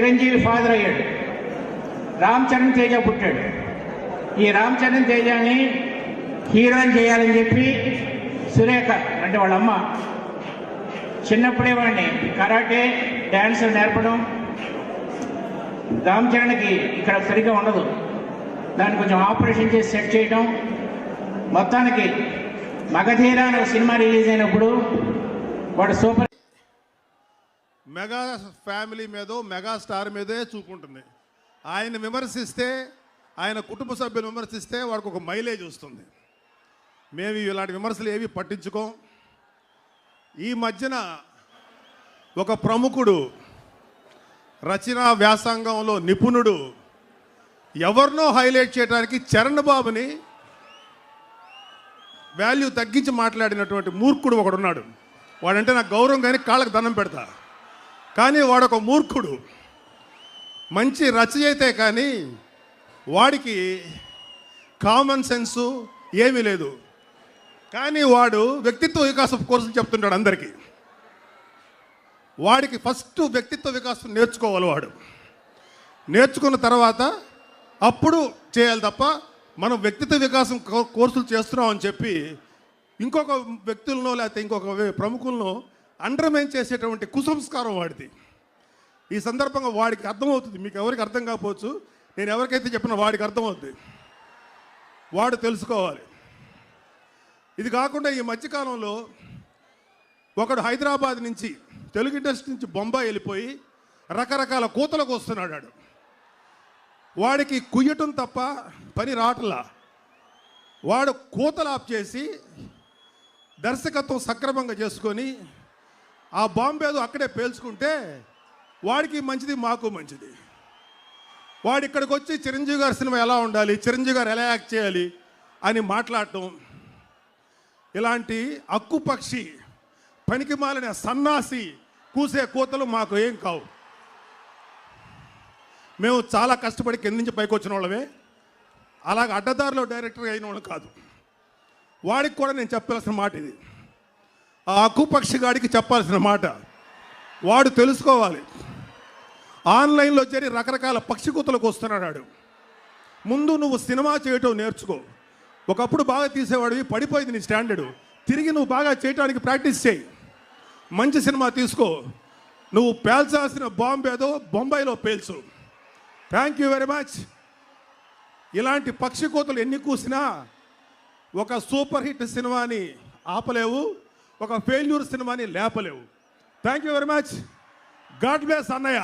Chiranjeevi father అయ్యాడు. రామ్ చరణ్ తేజ పుట్టాడు. ఈ రామ్ చరణ్ తేజని హీరోయిన్ చేయాలని చెప్పి సురేఖ అంటే వాళ్ళ అమ్మ చిన్నప్పుడే వాడిని కరాటే డ్యాన్స్ నేర్పడం. రామ్ చరణ్కి ఇక్కడ సరిగ్గా ఉండదు, దాన్ని కొంచెం ఆపరేషన్ చేసి సెట్ చేయడం. మొత్తానికి మగధీర అనే సినిమా రిలీజ్ అయినప్పుడు వాడు సూపర్. మెగా ఫ్యామిలీ మీదో మెగా స్టార్ మీదే చూపుంటుంది. ఆయన విమర్శిస్తే, ఆయన కుటుంబ సభ్యులు విమర్శిస్తే వాడికి ఒక మైలేజ్ వస్తుంది. మేము ఇలాంటి విమర్శలు ఏవి పట్టించుకోం. ఈ మధ్యన ఒక ప్రముఖుడు, రచనా వ్యాసంగంలో నిపుణుడు, ఎవరినో హైలైట్ చేయడానికి చరణ్ బాబుని వాల్యూ తగ్గించి మాట్లాడినటువంటి మూర్ఖుడు ఒకడున్నాడు. వాడంటే నాకు గౌరవం కానీ కాళ్ళకు దండం పెడతా. కానీ వాడొక మూర్ఖుడు, మంచి రచయితే కానీ వాడికి కామన్ సెన్సు ఏమీ లేదు. కానీ వాడు వ్యక్తిత్వ వికాసం కోర్సులు చెప్తుంటాడు అందరికీ. వాడికి ఫస్ట్ వ్యక్తిత్వ వికాసం నేర్చుకోవాలి. వాడు నేర్చుకున్న తర్వాత అప్పుడు చేయాలి తప్ప మనం వ్యక్తిత్వ వికాసం కోర్సులు చేస్తున్నాం అని చెప్పి ఇంకొక వ్యక్తులను లేకపోతే ఇంకొక ప్రముఖులను అండర్మైన్ చేసేటువంటి కుసంస్కారం వాడిది. ఈ సందర్భంగా వాడికి అర్థమవుతుంది. మీకు ఎవరికి అర్థం కాకపోవచ్చు, నేను ఎవరికైతే చెప్పినా వాడికి అర్థమవుతుంది. వాడు తెలుసుకోవాలి. ఇది కాకుండా ఈ మధ్యకాలంలో ఒకడు హైదరాబాద్ నుంచి, తెలుగు ఇండస్ట్రీ నుంచి బొంబాయి వెళ్ళిపోయి రకరకాల కూతలకు వస్తున్నాడు. వాడికి కుయ్యటం తప్ప పని రావట్లా. వాడు కూతలు ఆఫ్ చేసి దర్శకత్వం సక్రమంగా చేసుకొని ఆ బాంబేదో అక్కడే పేల్చుకుంటే వాడికి మంచిది, మాకు మంచిది. వాడు ఇక్కడికి వచ్చి చిరంజీవి గారి సినిమా ఎలా ఉండాలి, చిరంజీవి గారు ఎలా యాక్ట్ చేయాలి అని మాట్లాడటం, ఇలాంటి అక్కుపక్షి పనికి మాలిన సన్నాసి కూసే కూతలు మాకు ఏం కావు. మేము చాలా కష్టపడి కింద నుంచి పైకి వచ్చిన వాళ్ళమే, అలాగ అడ్డదారిలో డైరెక్టర్ అయిన వాళ్ళు కాదు. వాడికి కూడా నేను చెప్పాల్సిన మాట ఇది. ఆ అక్కుపక్షి గాడికి చెప్పాల్సిన మాట వాడు తెలుసుకోవాలి. ఆన్లైన్లో చేరి రకరకాల పక్షి కూతలకు వస్తున్నాడు. ముందు నువ్వు సినిమా చేయటం నేర్చుకో. ఒకప్పుడు బాగా తీసేవాడివి, పడిపోయింది నీ స్టాండర్డు. తిరిగి నువ్వు బాగా చేయటానికి ప్రాక్టీస్ చేయి. మంచి సినిమా తీసుకో. నువ్వు పేల్చాల్సిన బాంబేదో బొంబాయిలో పేల్చు. Thank you very much. ఇలాంటి పక్షి కూతలు ఎన్ని కూసినా ఒక సూపర్ హిట్ సినిమాని ఆపలేవు, ఒక ఫెయిల్యూర్ సినిమాని లేపలేవు. Thank you very much. God bless అన్నయ్య.